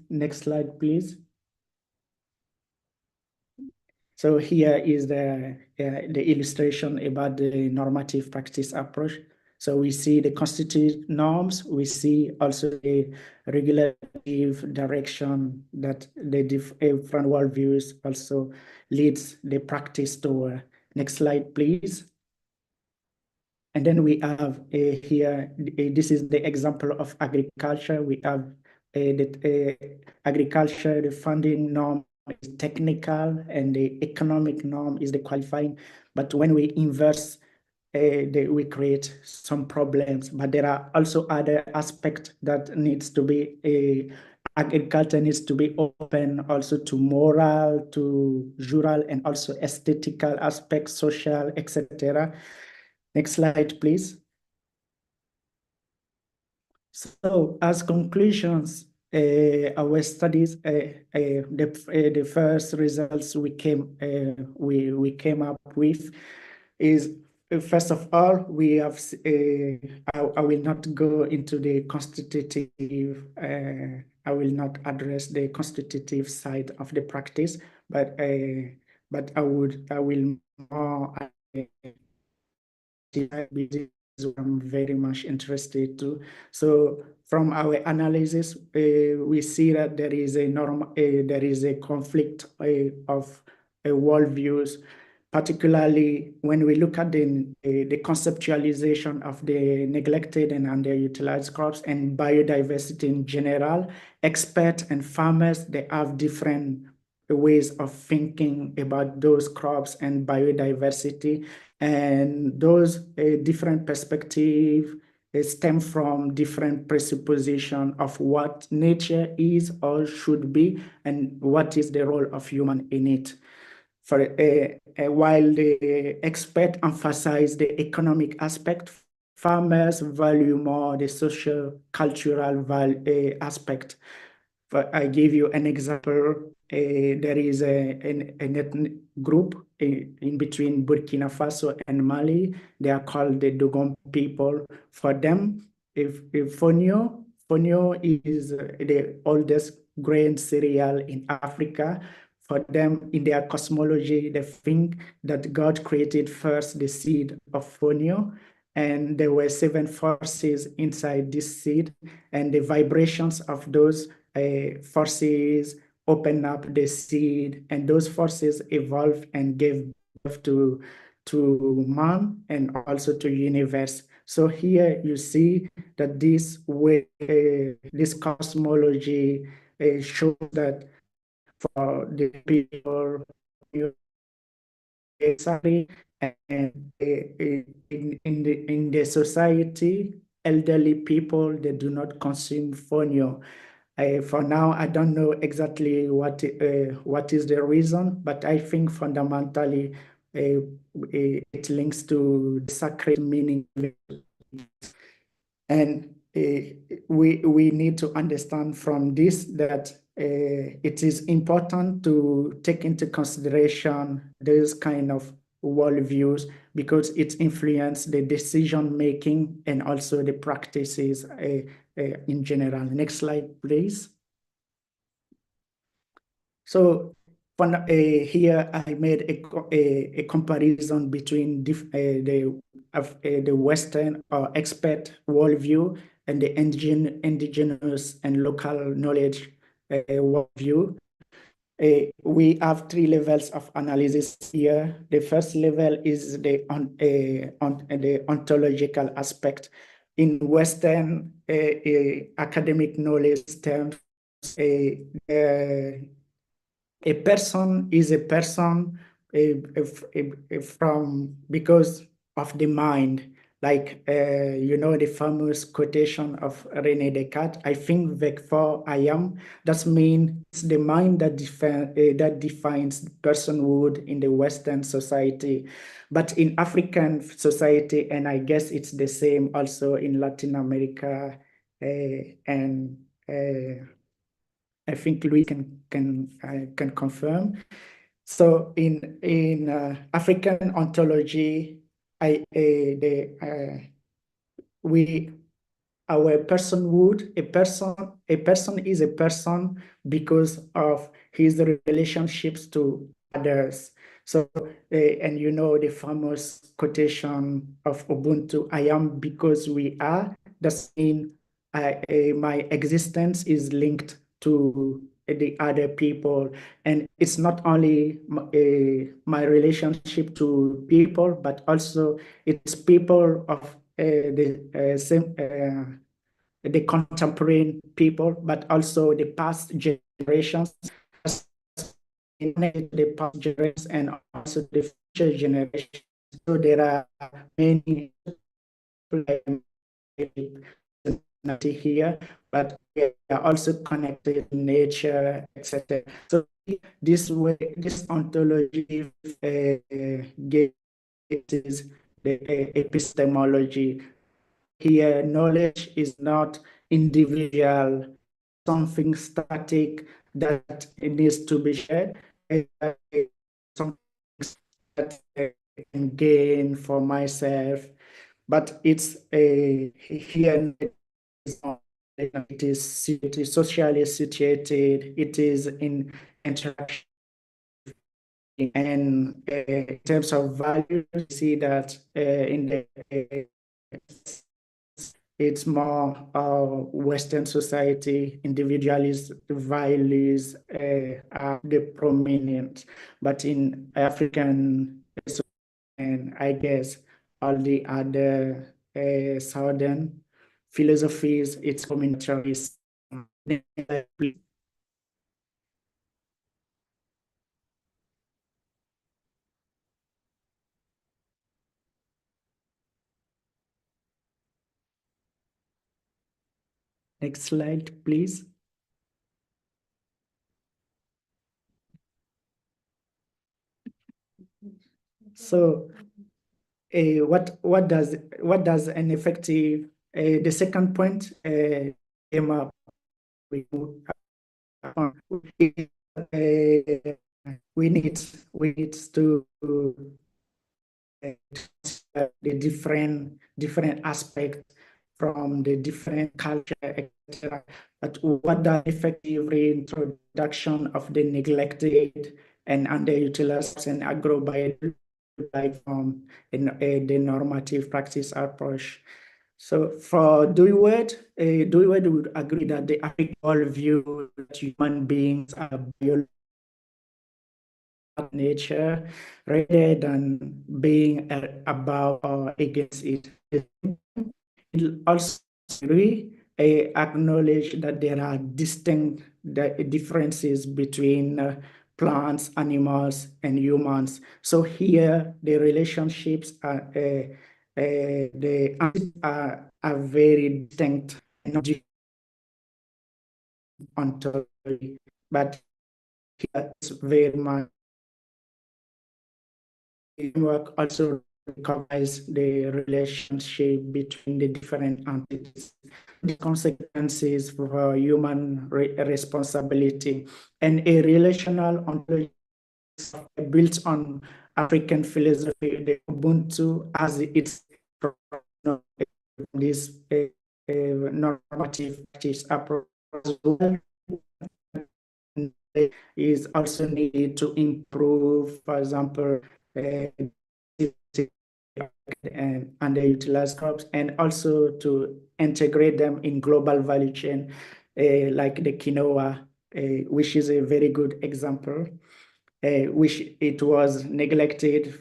next slide, please. So here is the illustration about the normative practice approach. So we see the constitutive norms, we see also the regulative direction that the different worldviews also leads the practice toward. Next slide, please. And then we have here, this is the example of agriculture. We have the agriculture, the funding norm is technical and the economic norm is the qualifying. But when we inverse, we create some problems. But there are also other aspects that needs to be, agriculture needs to be open also to moral, to jural, and also aesthetical aspects, social, etc. Next slide, please. So as conclusions, our studies, the first results we came up with is, first of all, we have, I will not go into the constitutive, I will not address the constitutive side of the practice, but I will more, I'm very much interested too. So from our analysis, we see that there is a conflict of worldviews, particularly when we look at the conceptualization of the neglected and underutilized crops and biodiversity in general. Experts and farmers, they have different ways of thinking about those crops and biodiversity. And those different perspectives stem from different presupposition of what nature is or should be and what is the role of human in it. For while the expert emphasize the economic aspect, farmers value more the social cultural aspect. But I give you an example. There is an ethnic group in between Burkina Faso and Mali. They are called the Dogon people. For them, if fonio is the oldest grain cereal in Africa. For them, in their cosmology, they think that God created first the seed of fonio, and there were 7 forces inside this seed, and the vibrations of those forces open up the seed, and those forces evolved and gave birth to man and also to universe. So here you see that this way, this cosmology shows that for the people, exactly, and in the society, elderly people, they do not consume fonio. For now, I don't know exactly what is the reason, but I think fundamentally it links to the sacred meaning. And we need to understand from this that it is important to take into consideration those kind of worldviews because it influences the decision making and also the practices in general. Next slide, please. So here I made a comparison between the Western or expert worldview and the indigenous and local knowledge worldview. We have 3 levels of analysis here. The first level is the ontological aspect. In Western academic knowledge terms, a person is a person from because of the mind. Like, the famous quotation of René Descartes, I think, therefore I am. That means it's the mind that defines personhood in the Western society. But in African society, and I guess it's the same also in Latin America, and I think Louis can confirm. So in African ontology, our personhood, a person is a person because of his relationships to others. So, and the famous quotation of Ubuntu, I am because we are. That's mean my existence is linked to the other people, and it's not only my relationship to people, but also it's people of the same the contemporary people, but also the past generations, the past generations, and also the future generations. So there are many here, but we are also connected to nature, etc. So this way, this ontology gives the epistemology. Here, knowledge is not individual, something static that it needs to be shared, something that I can gain for myself, but it's here it is socially situated, it is in interaction. And in terms of value, you see that in the it's more Western society, individualist values are the prominent, but in African, and I guess all the other Southern philosophies, it's communitarist. Next slide, please. So, what does an effective? The second point came up. We need to the different aspects from the different culture, etc. But what the effective reintroduction of the neglected and underutilized and agrobiological life form in the normative practice approach. So for Dewey would agree that the African view that human beings are biological nature rather than being above or against it. It also acknowledge that there are distinct differences between plants, animals, and humans. So here the relationships are are very distinct, not ontology, but here it's very much work also recognize the relationship between the different entities, the consequences for human responsibility, and a relational ontology built on African philosophy, the Ubuntu, as its this normative practice approach is also needed to improve, for example, and underutilized crops, and also to integrate them in global value chain, like the quinoa, which is a very good example, which it was neglected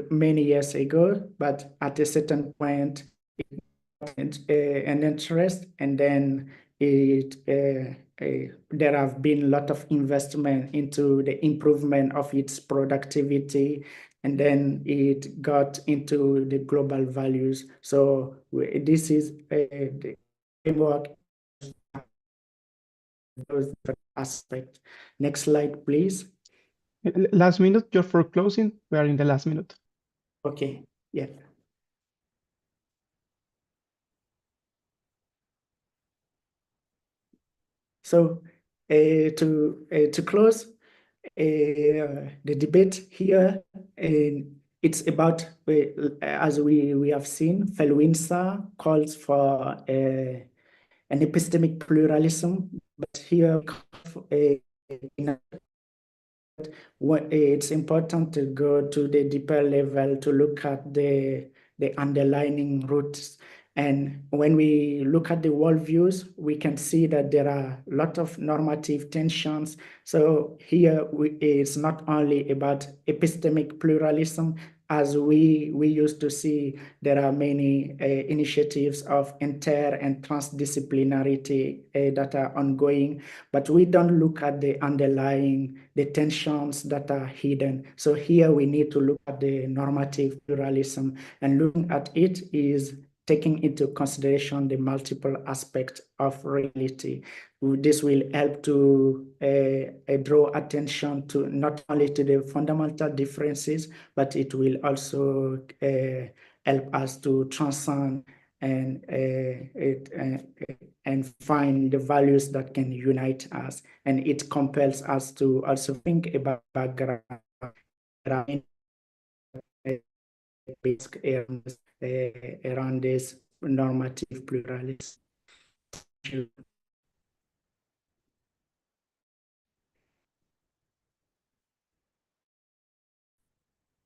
many years ago, but at a certain point, an interest, and then there have been a lot of investment into the improvement of its productivity, and then it got into the global values. So this is the framework, those aspects. Next slide, please. Last minute, just for closing. We are in the last minute. Okay, yeah. So to close the debate here, it's about, as we have seen, Felwinsa calls for an epistemic pluralism, but here it's important to go to the deeper level to look at the underlying roots. And when we look at the worldviews, we can see that there are a lot of normative tensions. So here it's not only about epistemic pluralism, as we used to see. There are many initiatives of inter and transdisciplinarity that are ongoing, but we don't look at the underlying, the tensions that are hidden. So here we need to look at the normative pluralism, and looking at it is taking into consideration the multiple aspects of reality. This will help to draw attention to not only to the fundamental differences, but it will also help us to transcend and find the values that can unite us. And it compels us to also think about background around this normative pluralism. Thank you.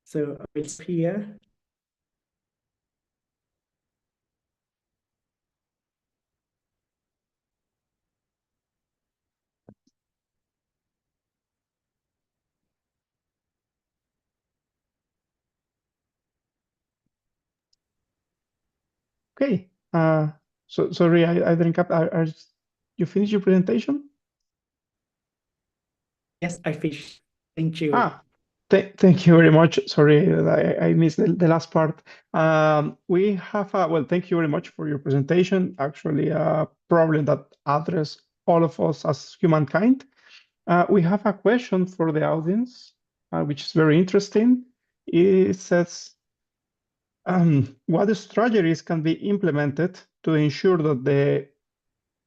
So it's here. Okay. So sorry, I didn't cap. You finished your presentation? Yes, I finished. Thank you. Thank you very much. Sorry, I missed the last part. We have well, thank you very much for your presentation. Actually, a problem that address all of us as humankind. We have a question for the audience, which is very interesting. It says, what strategies can be implemented to ensure that the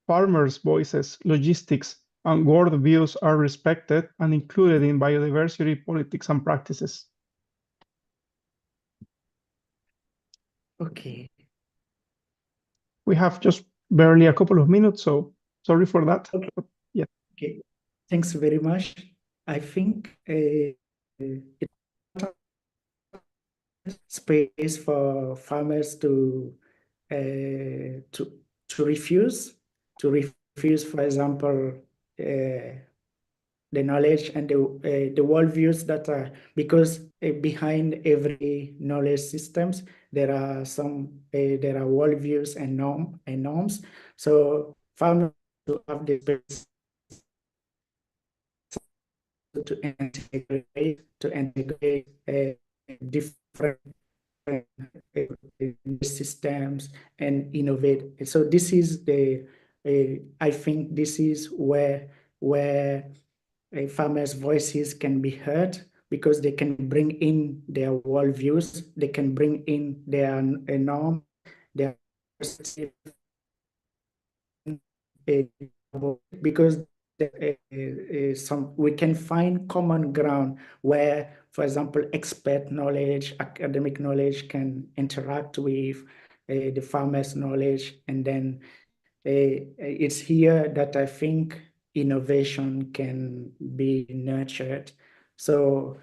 farmers' voices, logistics, and world views are respected and included in biodiversity politics and practices? Okay. We have just barely a couple of minutes, so sorry for that. Okay. But yeah. Okay. Thanks very much. I think it's space for farmers to refuse, for example, the knowledge and the worldviews that are, because behind every knowledge systems there are worldviews and norms. So farmers to have the space to integrate different systems and innovate. So this is I think this is where farmers' voices can be heard, because they can bring in their worldviews, they can bring in their norm, their because we can find common ground where, for example, expert knowledge, academic knowledge can interact with the farmers' knowledge, and then it's here that I think innovation can be nurtured. So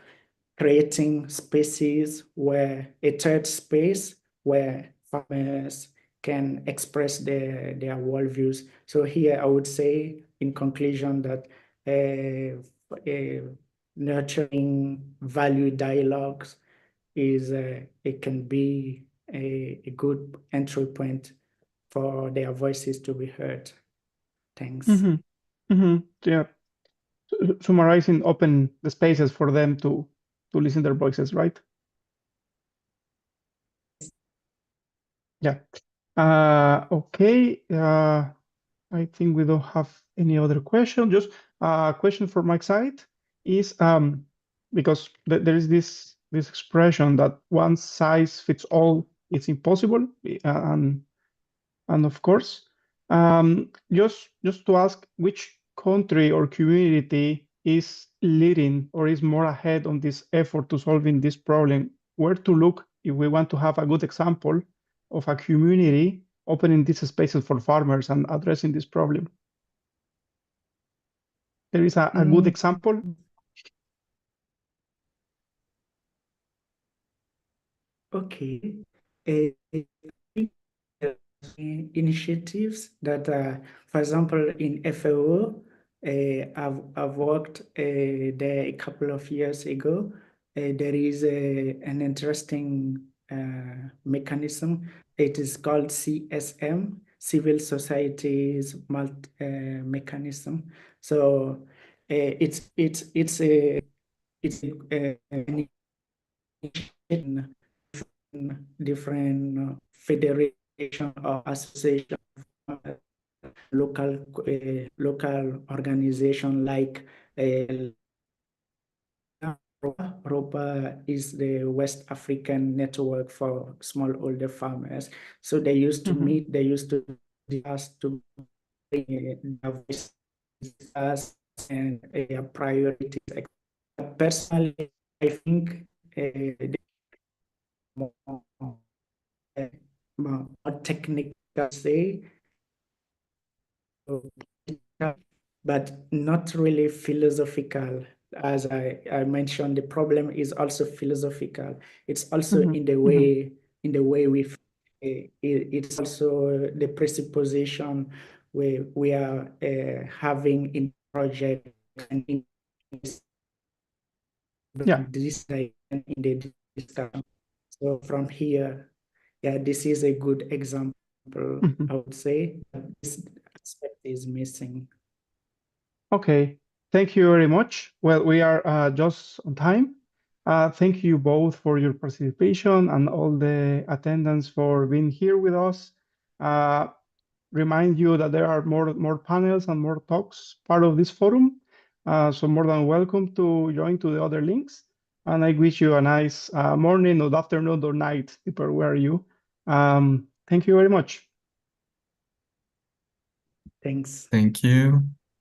creating spaces where a third space where farmers can express their worldviews. So here I would say in conclusion that nurturing value dialogues is it can be a good entry point for their voices to be heard. Thanks. Yeah. Summarizing, open the spaces for them to listen their voices, right? Yeah. Okay. I think we don't have any other question. Just a question from my side is because there is this expression that one size fits all. It's impossible, and of course, just to ask which country or community is leading or is more ahead on this effort to solving this problem, where to look if we want to have a good example of a community opening these spaces for farmers and addressing this problem. There is a good example. Okay. I think there are initiatives that, for example, in FAO, I've worked there a couple of years ago. There is an interesting mechanism. It is called CSM, Civil Societies Mechanism. So it's different federation or association, local organization like ROPA is the West African Network for Smallholder Farmers. So they used to meet, they used to discuss to bring their voices and priorities. Personally, I think more technical, say, but not really philosophical. As I mentioned, the problem is also philosophical. It's also in the way we. It's also the presupposition we are having in project and in this in the discussion. So from here, yeah, this is a good example. I would say this aspect is missing. Okay, thank you very much. Well, we are just on time. Thank you both for your participation and all the attendance for being here with us. Remind you that there are more panels and more talks part of this forum. So more than welcome to join to the other links. And I wish you a nice morning or afternoon or night, depending where you. Thank you very much. Thanks. Thank you.